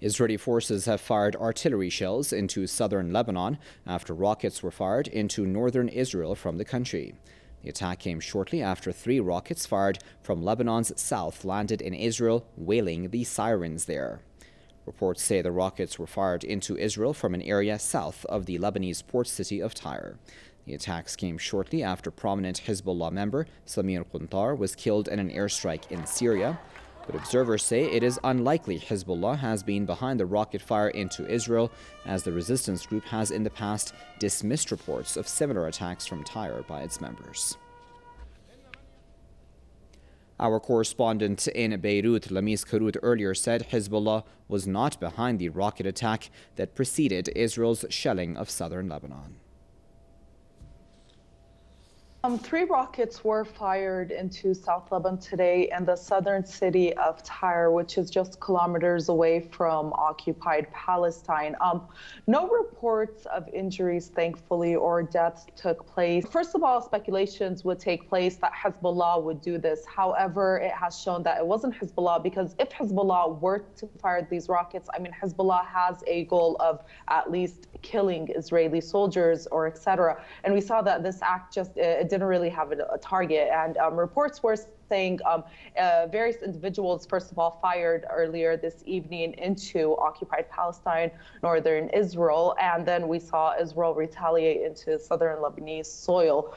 Israeli forces have fired artillery shells into southern Lebanon after rockets were fired into northern Israel from the country. The attack came shortly after 3 rockets fired from Lebanon's south landed in Israel, wailing the sirens there. Reports say the rockets were fired into Israel from an area south of the Lebanese port city of Tyre. The attacks came shortly after prominent Hezbollah member Samir Quntar was killed in an airstrike in Syria. But observers say it is unlikely Hezbollah has been behind the rocket fire into Israel, as the resistance group has in the past dismissed reports of similar attacks from Tyre by its members. Our correspondent in Beirut, Lamis Karut, earlier said Hezbollah was not behind the rocket attack that preceded Israel's shelling of southern Lebanon. 3 rockets were fired into South Lebanon today in the southern city of Tyre, which is just kilometers away from occupied Palestine. No reports of injuries, thankfully, or deaths took place. First of all, speculations would take place that Hezbollah would do this. However, it has shown that it wasn't Hezbollah, because if Hezbollah were to fire these rockets, I mean, Hezbollah has a goal of at least killing Israeli soldiers or etc. And we saw that this act just it didn't really have a target. And reports were saying various individuals, first of all, fired earlier this evening into occupied Palestine, northern Israel, and then we saw Israel retaliate into southern Lebanese soil.